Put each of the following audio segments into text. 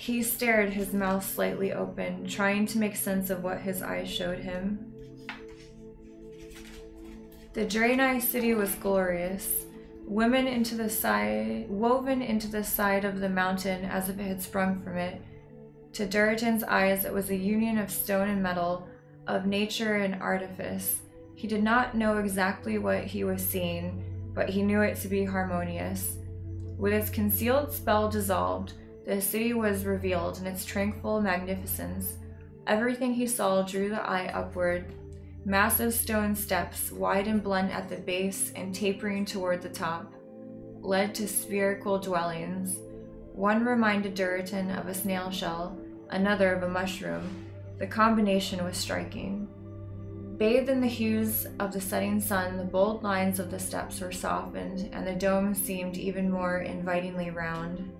He stared, his mouth slightly open, trying to make sense of what his eyes showed him. The Draenei city was glorious, woven into the side of the mountain as if it had sprung from it. To Duratan's eyes, it was a union of stone and metal, of nature and artifice. He did not know exactly what he was seeing, but he knew it to be harmonious. With its concealed spell dissolved, the city was revealed in its tranquil magnificence. Everything he saw drew the eye upward. Massive stone steps, wide and blunt at the base and tapering toward the top, led to spherical dwellings. One reminded Duratan of a snail shell, another of a mushroom. The combination was striking. Bathed in the hues of the setting sun, the bold lines of the steps were softened, and the dome seemed even more invitingly round.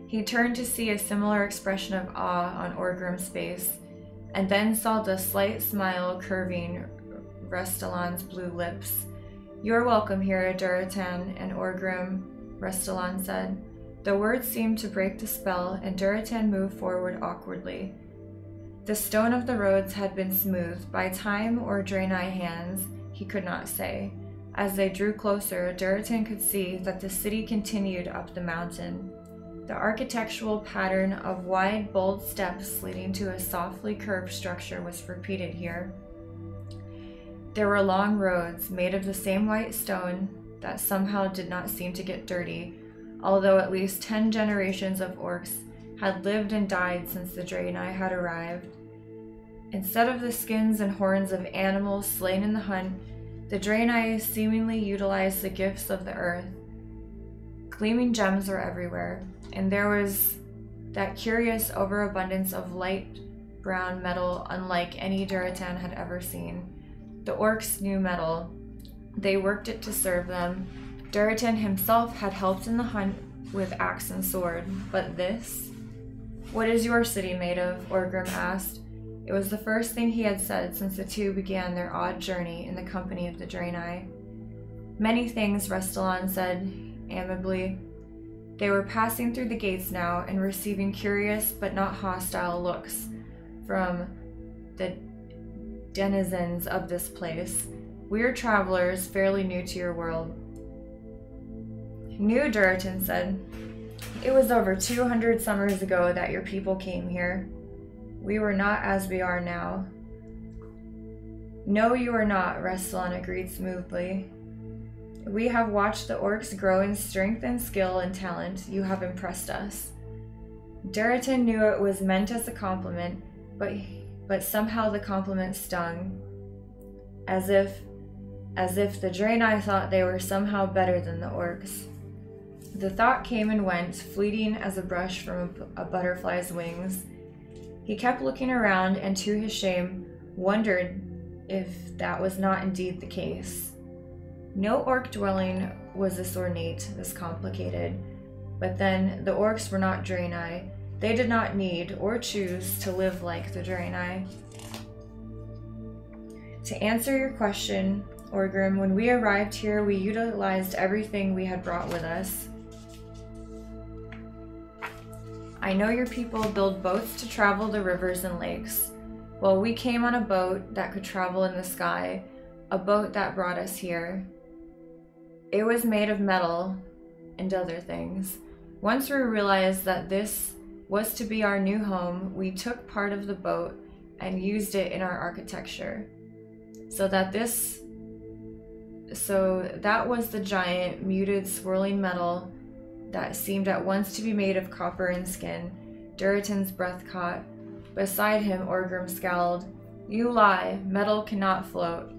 He turned to see a similar expression of awe on Orgrim's face, and then saw the slight smile curving Restalan's blue lips. "You're welcome here, Duratan and Orgrim," Restalan said. The words seemed to break the spell, and Duratan moved forward awkwardly. The stone of the roads had been smoothed by time or Draenei hands, he could not say. As they drew closer, Duratan could see that the city continued up the mountain. The architectural pattern of wide, bold steps leading to a softly curved structure was repeated here. There were long roads made of the same white stone that somehow did not seem to get dirty, although at least 10 generations of orcs had lived and died since the Draenei had arrived. Instead of the skins and horns of animals slain in the hunt, the Draenei seemingly utilized the gifts of the earth. Gleaming gems were everywhere, and there was that curious overabundance of light brown metal unlike any Duratan had ever seen. The orcs knew metal. They worked it to serve them. Duratan himself had helped in the hunt with axe and sword, but this? "What is your city made of?" Orgrim asked. It was the first thing he had said since the two began their odd journey in the company of the Draenei. "Many things," Restalan said amiably. They were passing through the gates now and receiving curious but not hostile looks from the denizens of this place. "We're travelers, fairly new to your world." "New," Duratan said. "It was over 200 summers ago that your people came here. We were not as we are now." "No, you are not," Restalan agreed smoothly. "We have watched the orcs grow in strength and skill and talent. You have impressed us." Duratan knew it was meant as a compliment, but somehow the compliment stung. As if the Draenei thought they were somehow better than the orcs. The thought came and went, fleeting as a brush from a butterfly's wings. He kept looking around and, to his shame, wondered if that was not indeed the case. No orc dwelling was this ornate, this complicated. But then, the orcs were not Draenei. They did not need or choose to live like the Draenei. To answer your question, Orgrim, when we arrived here, we utilized everything we had brought with us. I know your people build boats to travel the rivers and lakes. Well, we came on a boat that could travel in the sky, a boat that brought us here. It was made of metal and other things. Once we realized that this was to be our new home, we took part of the boat and used it in our architecture. So that was the giant, muted, swirling metal that seemed at once to be made of copper and skin. Duratan's breath caught. Beside him, Orgrim scowled. "You lie. Metal cannot float."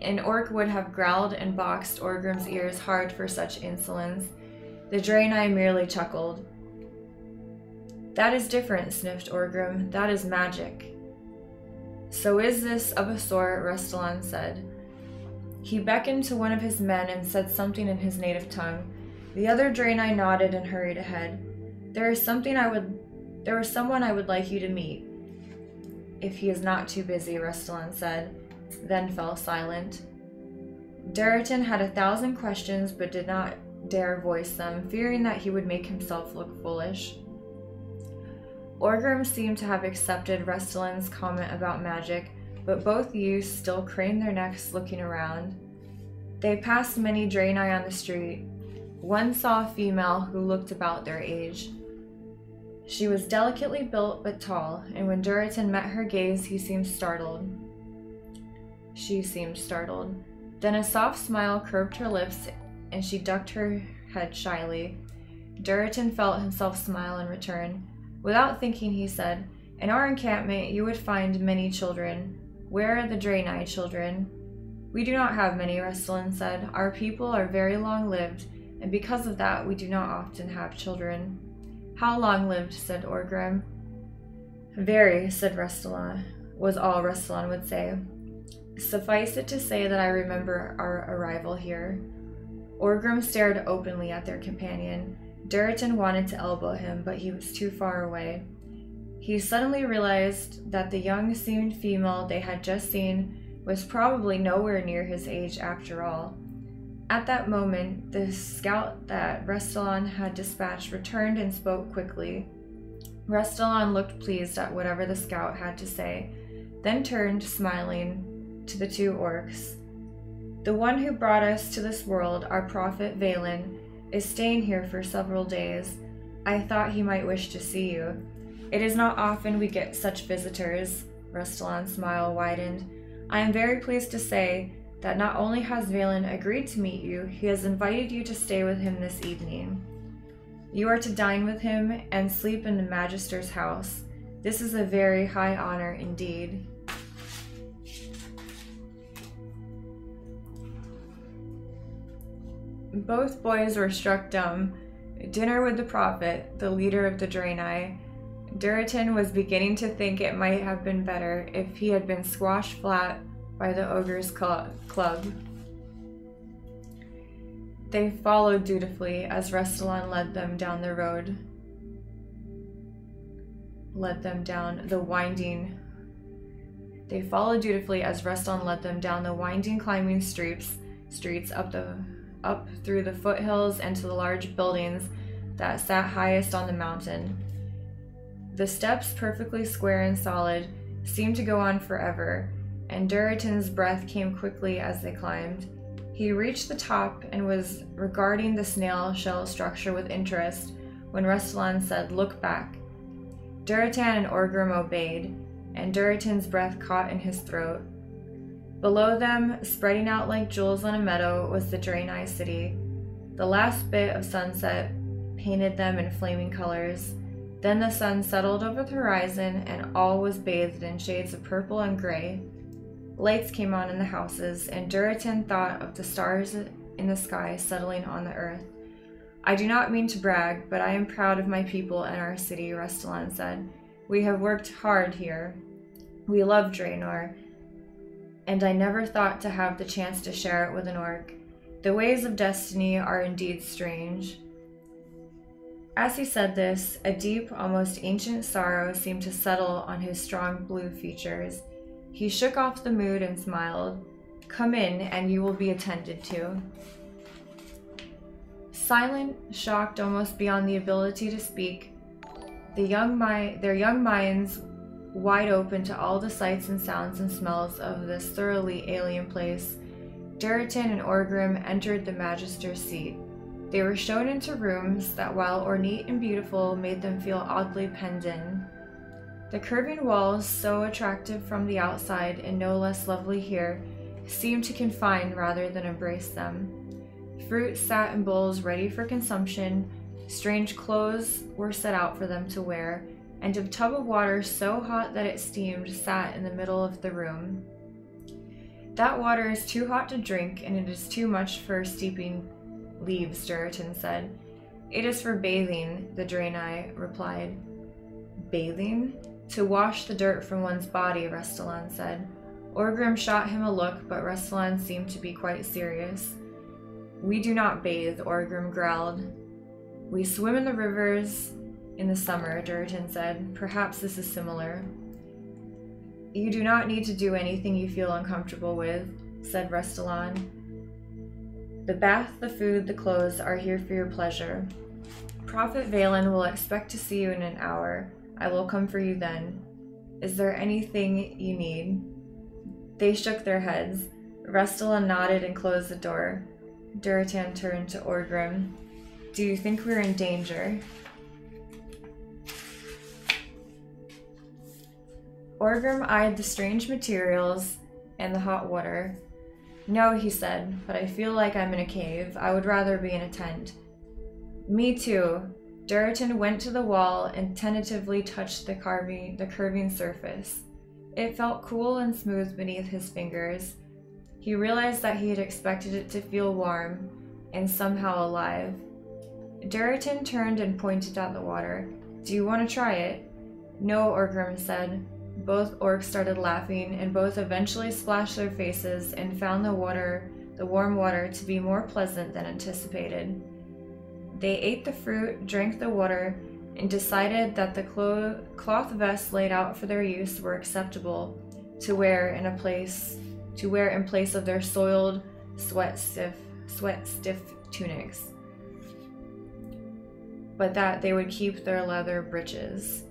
An orc would have growled and boxed Orgrim's ears hard for such insolence. The Draenei merely chuckled. "That is different," sniffed Orgrim. "That is magic." "So is this of a sort," Restalan said. He beckoned to one of his men and said something in his native tongue. The other Draenei nodded and hurried ahead. There was someone I would like you to meet." "If he is not too busy," Restalan said, then fell silent. Duratan had 1,000 questions but did not dare voice them, fearing that he would make himself look foolish. Orgrim seemed to have accepted Restylun's comment about magic, but both youths still craned their necks looking around. They passed many Draenei on the street. One saw a female who looked about their age. She was delicately built but tall, and when Duritan met her gaze, he seemed startled. She seemed startled. Then a soft smile curved her lips, and she ducked her head shyly. Duritan felt himself smile in return. Without thinking, he said, "In our encampment, you would find many children. Where are the Draenei children?" "We do not have many," Restylun said. "Our people are very long-lived, and because of that, we do not often have children." "How long-lived?" said Orgrim. "Very," said Restylun, was all Restylun would say. "Suffice it to say that I remember our arrival here." Orgrim stared openly at their companion. Duritan wanted to elbow him, but he was too far away. He suddenly realized that the young-seemed female they had just seen was probably nowhere near his age after all. At that moment, the scout that Restylun had dispatched returned and spoke quickly. Restylun looked pleased at whatever the scout had to say, then turned, smiling, to the two orcs. "The one who brought us to this world, our prophet Valen, is staying here for several days. I thought he might wish to see you. It is not often we get such visitors." Restylun's smile widened. "I am very pleased to say that not only has Valen agreed to meet you, he has invited you to stay with him this evening. You are to dine with him and sleep in the Magister's house. This is a very high honor indeed." Both boys were struck dumb. Dinner with the prophet, the leader of the Draenei. Duritan was beginning to think it might have been better if he had been squashed flat by the ogre's club. They followed dutifully as Restylun led them down the road. They followed dutifully as Restylun led them down the winding climbing streets up through the foothills and to the large buildings that sat highest on the mountain. The steps, perfectly square and solid, seemed to go on forever, and Duritan's breath came quickly as they climbed. He reached the top and was regarding the snail shell structure with interest when Restylun said, "Look back." Duritan and Orgrim obeyed, and Duritan's breath caught in his throat. Below them, spreading out like jewels on a meadow, was the Draenei city. The last bit of sunset painted them in flaming colors. Then the sun settled over the horizon, and all was bathed in shades of purple and gray. Lights came on in the houses, and Duritan thought of the stars in the sky settling on the earth. "I do not mean to brag, but I am proud of my people and our city," Restylun said. "We have worked hard here. We love Draenor, and I never thought to have the chance to share it with an orc. The ways of destiny are indeed strange." As he said this, a deep, almost ancient sorrow seemed to settle on his strong blue features. He shook off the mood and smiled. "Come in, and you will be attended to." Silent, shocked almost beyond the ability to speak, their young minds wide open to all the sights and sounds and smells of this thoroughly alien place, Duritan and Orgrim entered the Magister's seat. They were shown into rooms that, while ornate and beautiful, made them feel oddly penned in. The curving walls, so attractive from the outside and no less lovely here, seemed to confine rather than embrace them. Fruit sat in bowls ready for consumption, strange clothes were set out for them to wear, and a tub of water so hot that it steamed sat in the middle of the room. "That water is too hot to drink, and it is too much for steeping leaves," Duritan said. "It is for bathing," the Draenei replied. "Bathing? To wash the dirt from one's body," Restylun said. Orgrim shot him a look, but Restylun seemed to be quite serious. "We do not bathe," Orgrim growled. "We swim in the rivers in the summer," Duritan said. "Perhaps this is similar." "You do not need to do anything you feel uncomfortable with," said Restylun. "The bath, the food, the clothes are here for your pleasure. Prophet Valen will expect to see you in an hour. I will come for you then. Is there anything you need?" They shook their heads. Restala nodded and closed the door. Duratan turned to Orgrim. "Do you think we're in danger?" Orgrim eyed the strange materials and the hot water. "No," he said, "but I feel like I'm in a cave. I would rather be in a tent." "Me too." Duratan went to the wall and tentatively touched the curving surface. It felt cool and smooth beneath his fingers. He realized that he had expected it to feel warm and somehow alive. Duratan turned and pointed at the water. "Do you want to try it?" "No," Orgrim said. Both orcs started laughing, and both eventually splashed their faces and found the warm water, to be more pleasant than anticipated. They ate the fruit, drank the water, and decided that the cloth vests laid out for their use were acceptable to wear in place of their soiled, sweat-stiff tunics, but that they would keep their leather breeches.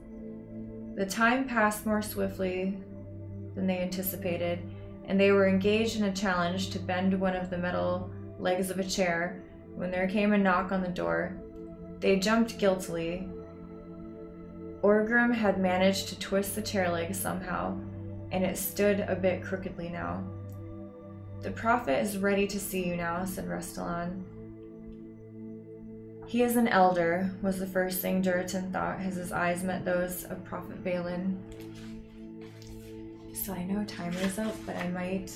The time passed more swiftly than they anticipated, and they were engaged in a challenge to bend one of the metal legs of a chair when there came a knock on the door. They jumped guiltily. Orgrim had managed to twist the chair leg somehow, and it stood a bit crookedly now. "The prophet is ready to see you now," said Restala. "He is an elder," was the first thing Duratan thought as his eyes met those of Prophet Valen. So I know timer's up, but I might,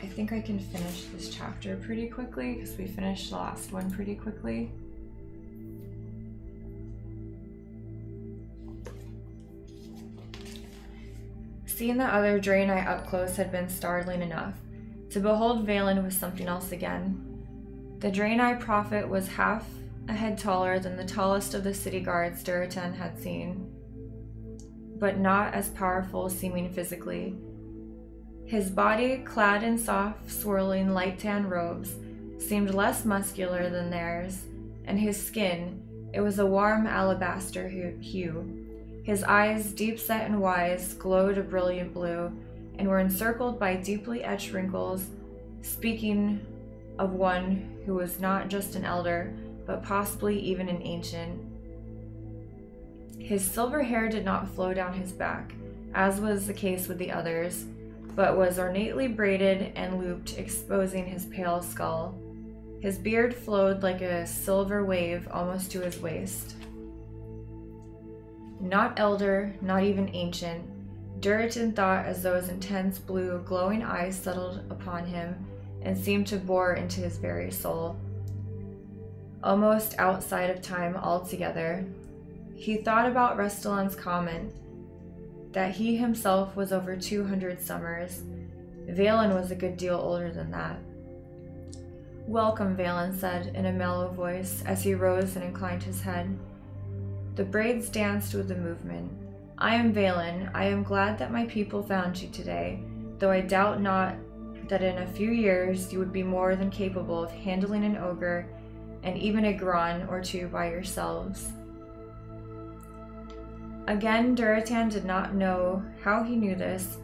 I think I can finish this chapter pretty quickly because we finished the last one pretty quickly. Seeing the other Draenei up close had been startling enough. To behold Valen was something else again. The Draenei prophet was half a head taller than the tallest of the city guards Duratan had seen, but not as powerful seeming physically. His body, clad in soft, swirling, light tan robes, seemed less muscular than theirs, and his skin, it was a warm alabaster hue. His eyes, deep-set and wise, glowed a brilliant blue, and were encircled by deeply etched wrinkles, speaking of one who was not just an elder, but possibly even an ancient. His silver hair did not flow down his back, as was the case with the others, but was ornately braided and looped, exposing his pale skull. His beard flowed like a silver wave almost to his waist. Not elder, not even ancient, Duratan thought as those intense blue, glowing eyes settled upon him and seemed to bore into his very soul. Almost outside of time altogether, he thought about Restalan's comment that he himself was over 200 summers. Valen was a good deal older than that. "Welcome," Valen said in a mellow voice as he rose and inclined his head. The braids danced with the movement. "I am Valen. I am glad that my people found you today, though I doubt not that in a few years you would be more than capable of handling an ogre and even a Gron or two by yourselves." Again, Duratan did not know how he knew this,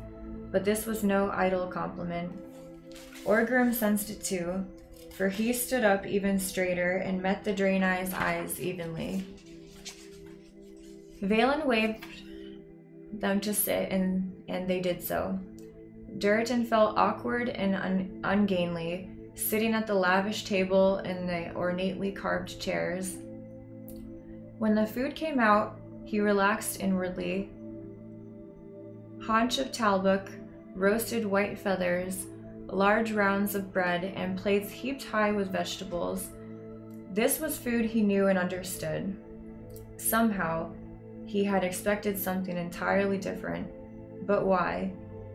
but this was no idle compliment. Orgrim sensed it too, for he stood up even straighter and met the Draenei's eyes evenly. Valen waved them to sit, and they did so. Duratan felt awkward and ungainly, sitting at the lavish table in the ornately carved chairs. When the food came out, he relaxed inwardly. Haunch of talbuk, roasted white feathers, large rounds of bread, and plates heaped high with vegetables. This was food he knew and understood. Somehow, he had expected something entirely different. But why?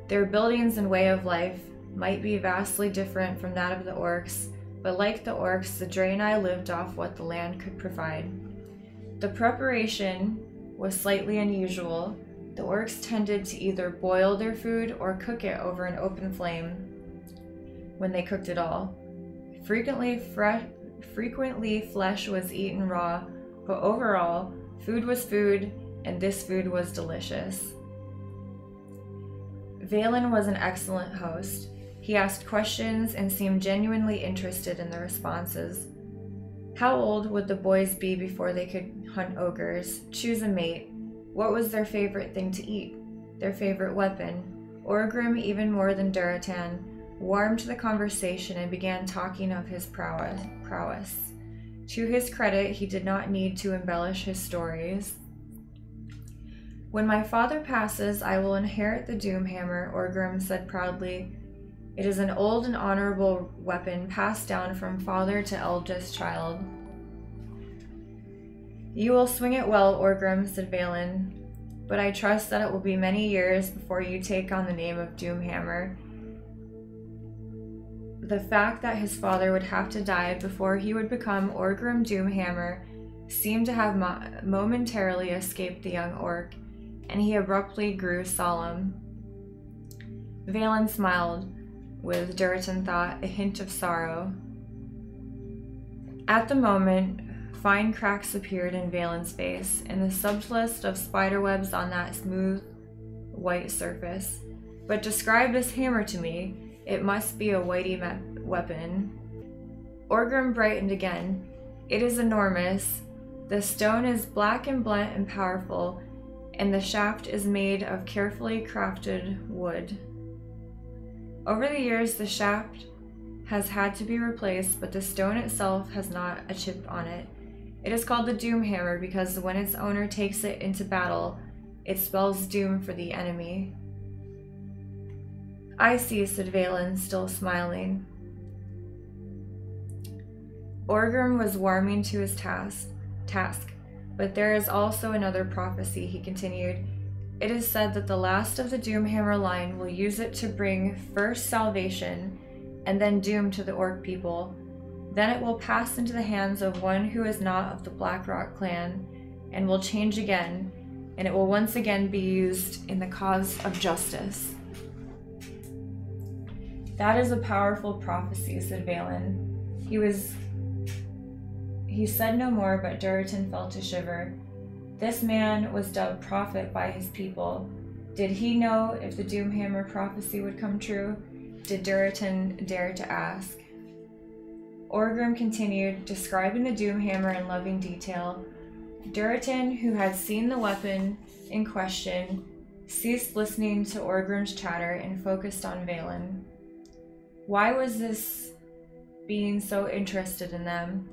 Their buildings and way of life might be vastly different from that of the orcs, but like the orcs, the Draenei lived off what the land could provide. The preparation was slightly unusual. The orcs tended to either boil their food or cook it over an open flame when they cooked at all. Frequently flesh was eaten raw, but overall, food was food, and this food was delicious. Valen was an excellent host. He asked questions and seemed genuinely interested in the responses. How old would the boys be before they could hunt ogres, choose a mate? What was their favorite thing to eat? Their favorite weapon? Orgrim, even more than Duratan, warmed to the conversation and began talking of his prowess. To his credit, he did not need to embellish his stories. When my father passes, I will inherit the Doomhammer, Orgrim said proudly. It is an old and honorable weapon passed down from father to eldest child. You will swing it well, Orgrim, said Valen, but I trust that it will be many years before you take on the name of Doomhammer. The fact that his father would have to die before he would become Orgrim Doomhammer seemed to have momentarily escaped the young orc, and he abruptly grew solemn. Valen smiled, with, Duratan thought, a hint of sorrow. At the moment, fine cracks appeared in Valen's face, and the subtlest of spiderwebs on that smooth, white surface. But describe this hammer to me. It must be a weighty weapon. Orgrim brightened again. It is enormous. The stone is black and blunt and powerful, and the shaft is made of carefully crafted wood. Over the years, the shaft has had to be replaced, but the stone itself has not a chip on it. It is called the Doomhammer because when its owner takes it into battle, it spells doom for the enemy. I see, said Valen, still smiling. Orgrim was warming to his task, but there is also another prophecy, he continued. It is said that the last of the Doomhammer line will use it to bring first salvation and then doom to the orc people. Then it will pass into the hands of one who is not of the Blackrock clan and will change again, and it will once again be used in the cause of justice. That is a powerful prophecy, said Valen. He said no more, but Duratan felt a shiver. This man was dubbed prophet by his people. Did he know if the Doomhammer prophecy would come true? Did Duratan dare to ask? Orgrim continued, describing the Doomhammer in loving detail. Duratan, who had seen the weapon in question, ceased listening to Orgrim's chatter and focused on Valen. Why was this being so interested in them?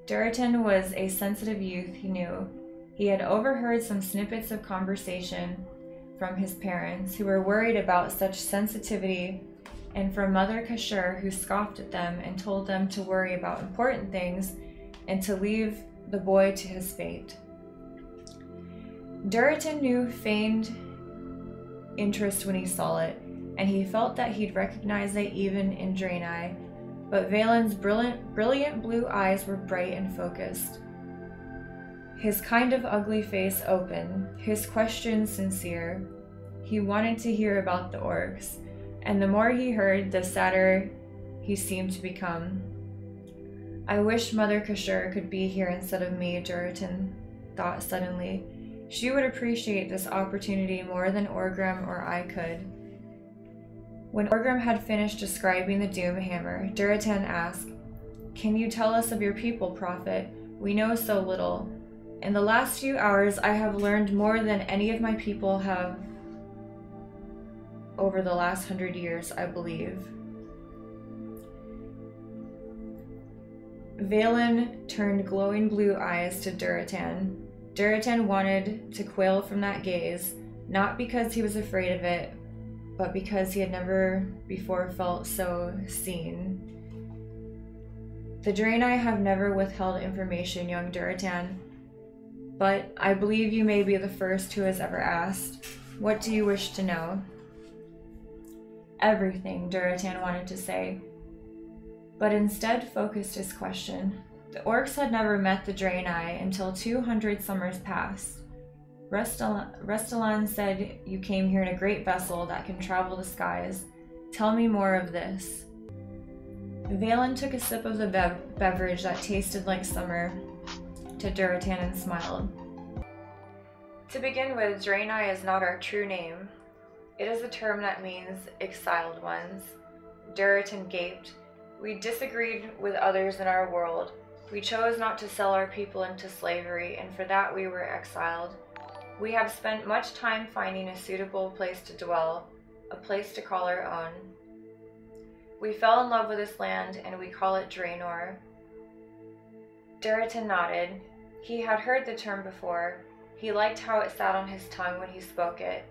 Duratan was a sensitive youth, he knew. He had overheard some snippets of conversation from his parents, who were worried about such sensitivity, and from Mother Kashur, who scoffed at them and told them to worry about important things and to leave the boy to his fate. Duratan knew feigned interest when he saw it, and he felt that he'd recognize it even in Draenei, but Valen's brilliant blue eyes were bright and focused. His kind of ugly face open, his questions sincere. He wanted to hear about the orcs, and the more he heard, the sadder he seemed to become. I wish Mother Kashur could be here instead of me, Duratan thought suddenly. She would appreciate this opportunity more than Orgrim or I could. When Orgrim had finished describing the Doomhammer, Duratan asked, Can you tell us of your people, Prophet? We know so little. In the last few hours, I have learned more than any of my people have over the last 100 years, I believe. Valen turned glowing blue eyes to Duratan. Duratan wanted to quail from that gaze, not because he was afraid of it, but because he had never before felt so seen. The Draenei have never withheld information, young Duratan, but I believe you may be the first who has ever asked. What do you wish to know? Everything, Duratan wanted to say, but instead focused his question. The orcs had never met the Draenei until 200 summers passed. Restalan said you came here in a great vessel that can travel the skies. Tell me more of this. Valen took a sip of the beverage that tasted like summer to Duratan and smiled. To begin with, Draenei is not our true name. It is a term that means exiled ones. Duritan gaped. We disagreed with others in our world. We chose not to sell our people into slavery, and for that we were exiled. We have spent much time finding a suitable place to dwell, a place to call our own. We fell in love with this land, and we call it Draenor. Duritan nodded. He had heard the term before. He liked how it sat on his tongue when he spoke it,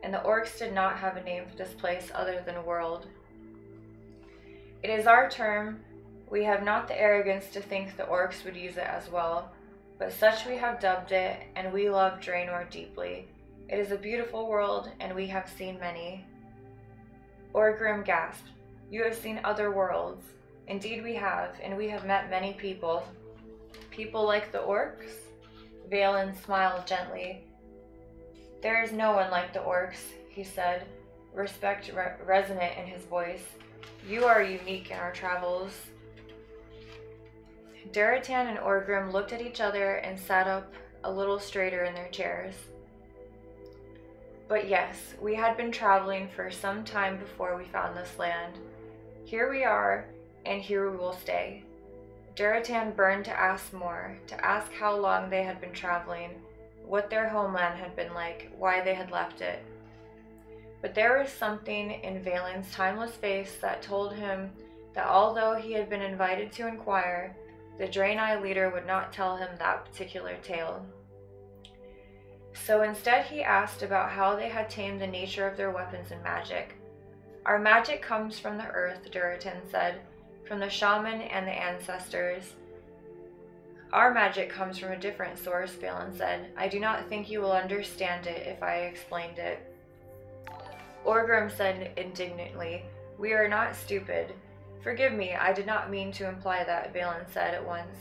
and the orcs did not have a name for this place other than world. It is our term. We have not the arrogance to think the orcs would use it as well, but such we have dubbed it, and we love Draenor deeply. It is a beautiful world, and we have seen many. Orgrim gasped. You have seen other worlds. Indeed we have, and we have met many people. People like the orcs? Valen smiled gently. There is no one like the orcs, he said, respect resonant in his voice. You are unique in our travels. Duritan and Orgrim looked at each other and sat up a little straighter in their chairs. But yes, we had been traveling for some time before we found this land. Here we are, and here we will stay. Duritan burned to ask more, to ask how long they had been traveling, what their homeland had been like, why they had left it. But there was something in Valen's timeless face that told him that although he had been invited to inquire, the Draenei leader would not tell him that particular tale. So instead he asked about how they had tamed the nature of their weapons and magic. Our magic comes from the earth, Duritan said, from the shaman and the ancestors. Our magic comes from a different source, Valen said. I do not think you will understand it if I explained it. Orgrim said indignantly, We are not stupid. Forgive me, I did not mean to imply that, Valen said at once.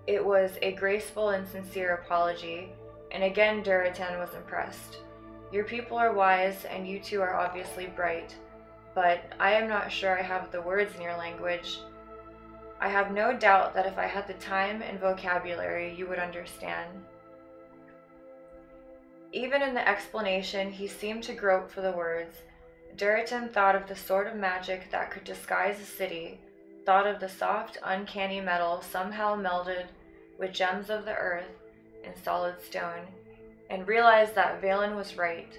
It was a graceful and sincere apology, and again Duritan was impressed. Your people are wise, and you two are obviously bright, but I am not sure I have the words in your language. I have no doubt that if I had the time and vocabulary, you would understand. Even in the explanation, he seemed to grope for the words. Duritan thought of the sort of magic that could disguise a city, thought of the soft, uncanny metal somehow melded with gems of the earth and solid stone, and realized that Valen was right.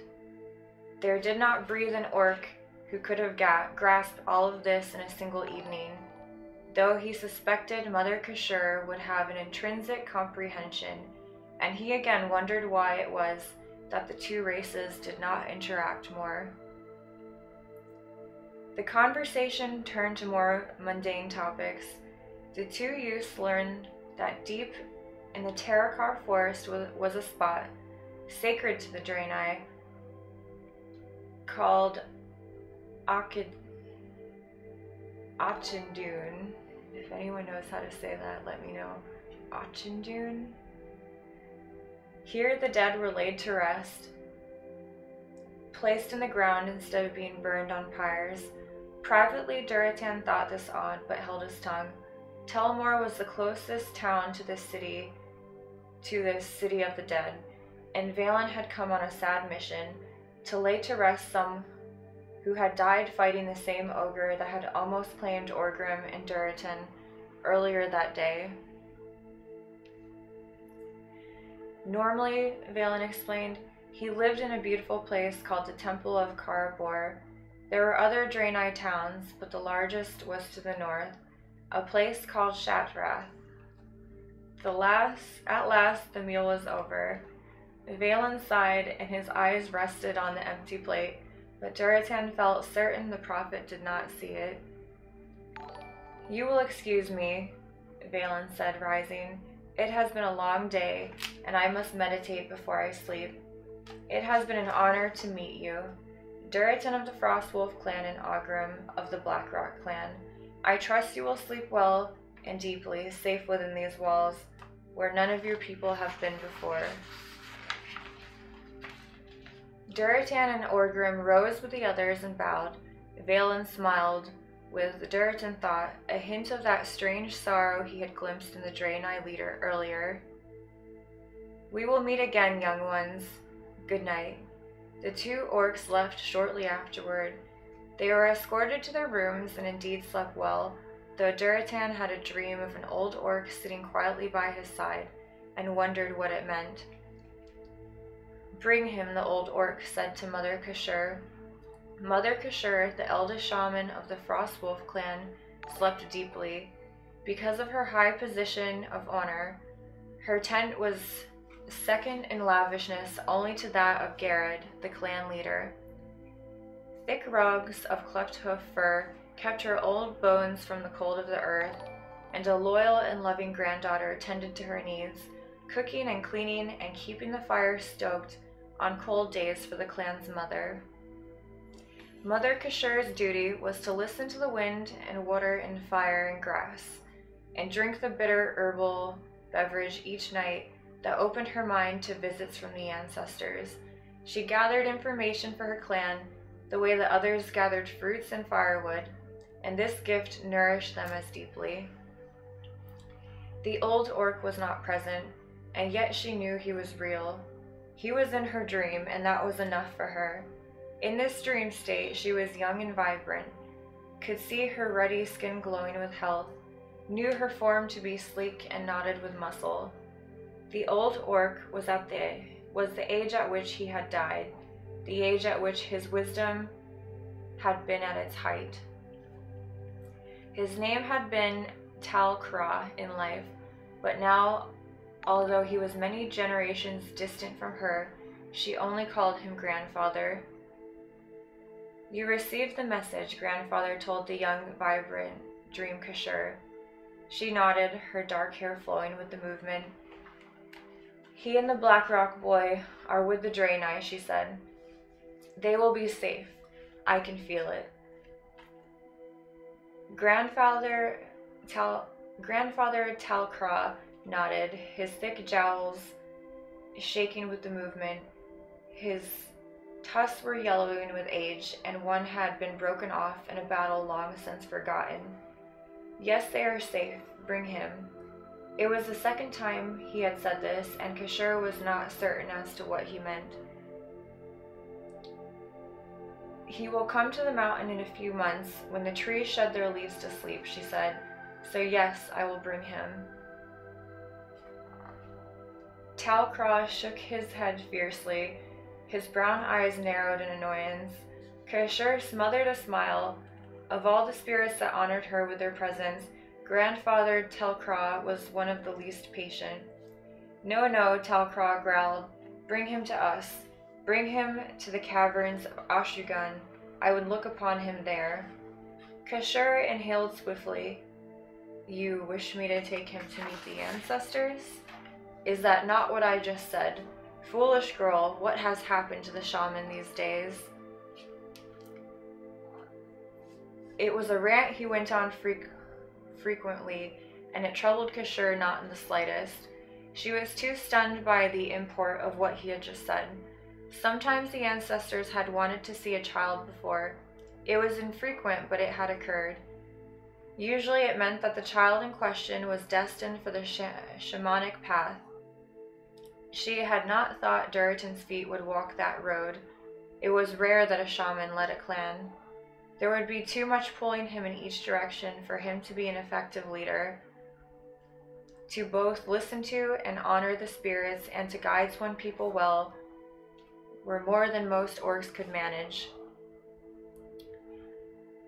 There did not breathe an orc who could have grasped all of this in a single evening, though he suspected Mother Kashur would have an intrinsic comprehension, and he again wondered why it was that the two races did not interact more. The conversation turned to more mundane topics. The two youths learned that deep in the Terrakar forest was a spot, sacred to the Draenei, called Achendune. If anyone knows how to say that, let me know. Achendune? Here the dead were laid to rest, placed in the ground instead of being burned on pyres. Privately, Duritan thought this odd, but held his tongue. Telmore was the closest town to this city of the dead, and Valen had come on a sad mission, to lay to rest some who had died fighting the same ogre that had almost claimed Orgrim and Duritan earlier that day. Normally, Valen explained, he lived in a beautiful place called the Temple of Karabor. There were other Draenei towns, but the largest was to the north, a place called Shatrath. At last, the meal was over. Valen sighed, and his eyes rested on the empty plate, but Duritan felt certain the prophet did not see it. You will excuse me, Valen said, rising. It has been a long day, and I must meditate before I sleep. It has been an honor to meet you. Duritan of the Frostwolf clan and Orgrim of the Blackrock clan. I trust you will sleep well and deeply, safe within these walls, where none of your people have been before. Duritan and Orgrim rose with the others and bowed. Valen smiled, with, Duritan thought, a hint of that strange sorrow he had glimpsed in the Draenei leader earlier. We will meet again, young ones. Good night. The two orcs left shortly afterward. They were escorted to their rooms and indeed slept well, though Duratan had a dream of an old orc sitting quietly by his side and wondered what it meant. Bring him, the old orc said to Mother Kashur. Mother Kashur, the eldest shaman of the Frostwolf clan, slept deeply. Because of her high position of honor, her tent was second in lavishness only to that of Garrod, the clan leader. Thick rugs of cleft hoof fur kept her old bones from the cold of the earth, and a loyal and loving granddaughter tended to her needs, cooking and cleaning and keeping the fire stoked on cold days for the clan's mother. Mother Kashur's duty was to listen to the wind and water and fire and grass, and drink the bitter herbal beverage each night that opened her mind to visits from the ancestors. She gathered information for her clan the way the others gathered fruits and firewood, and this gift nourished them as deeply. The old orc was not present, and yet she knew he was real. He was in her dream, and that was enough for her. In this dream state, she was young and vibrant, could see her ruddy skin glowing with health, knew her form to be sleek and knotted with muscle. The old orc was the age at which he had died, the age at which his wisdom had been at its height. His name had been Talcraw in life, but now, although he was many generations distant from her, she only called him grandfather. You received the message, grandfather told the young, vibrant dream Kashur. She nodded, her dark hair flowing with the movement. He and the Blackrock boy are with the Draenei, she said. They will be safe. I can feel it. Grandfather Talcraw nodded, his thick jowls shaking with the movement. His tusks were yellowing with age, and one had been broken off in a battle long since forgotten. Yes, they are safe. Bring him. It was the second time he had said this, and Kashur was not certain as to what he meant. He will come to the mountain in a few months, when the trees shed their leaves to sleep, she said. So yes, I will bring him. Talcraw shook his head fiercely. His brown eyes narrowed in annoyance. Kashur smothered a smile. Of all the spirits that honored her with their presence, Grandfather Talcraw was one of the least patient. No, no, Talcraw growled. Bring him to us. Bring him to the caverns of Ashugun. I would look upon him there. Kashur inhaled swiftly. You wish me to take him to meet the ancestors? Is that not what I just said? Foolish girl, what has happened to the shaman these days? It was a rant he went on frequently, and it troubled Kashur not in the slightest. She was too stunned by the import of what he had just said. Sometimes the ancestors had wanted to see a child before. It was infrequent, but it had occurred. Usually it meant that the child in question was destined for the shamanic path. She had not thought Duratan's feet would walk that road. It was rare that a shaman led a clan. There would be too much pulling him in each direction for him to be an effective leader, to both listen to and honor the spirits and to guide one people well were more than most orcs could manage.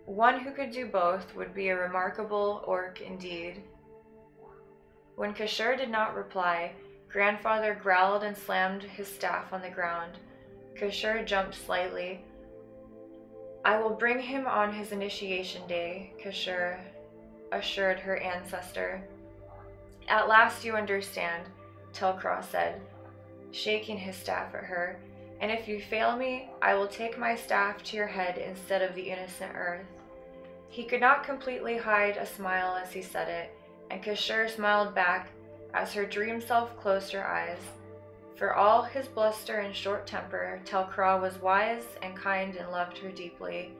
One who could do both would be a remarkable orc indeed. When Kashur did not reply, Grandfather growled and slammed his staff on the ground. Kashur jumped slightly. I will bring him on his initiation day, Kashur assured her ancestor. At last you understand, Talcraw said, shaking his staff at her. And if you fail me, I will take my staff to your head instead of the innocent earth. He could not completely hide a smile as he said it, and Kashur smiled back as her dream self closed her eyes. For all his bluster and short temper, Talcraw was wise and kind and loved her deeply.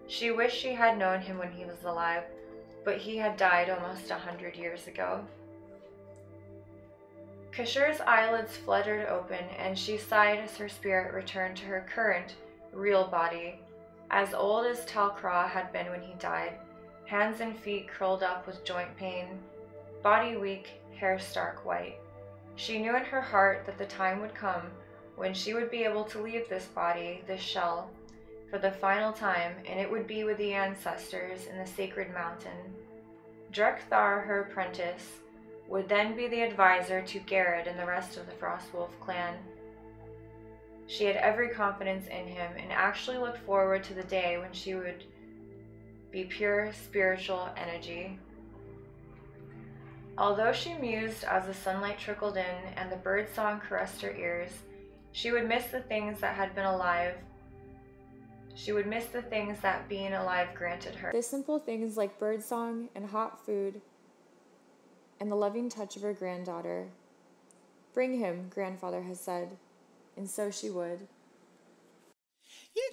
She wished she had known him when he was alive, but he had died almost 100 years ago. Kashur's eyelids fluttered open, and she sighed as her spirit returned to her current, real body, as old as Talcraw had been when he died, hands and feet curled up with joint pain, body weak, hair stark white. She knew in her heart that the time would come when she would be able to leave this body, this shell, for the final time, and it would be with the ancestors in the sacred mountain. Drekthar, her apprentice, would then be the advisor to Garrett and the rest of the Frostwolf clan. She had every confidence in him and actually looked forward to the day when she would be pure spiritual energy. Although she mused as the sunlight trickled in and the birdsong caressed her ears, she would miss the things that had been alive. She would miss the things that being alive granted her. The simple things like birdsong and hot food and the loving touch of her granddaughter. Bring him, grandfather has said, and so she would. You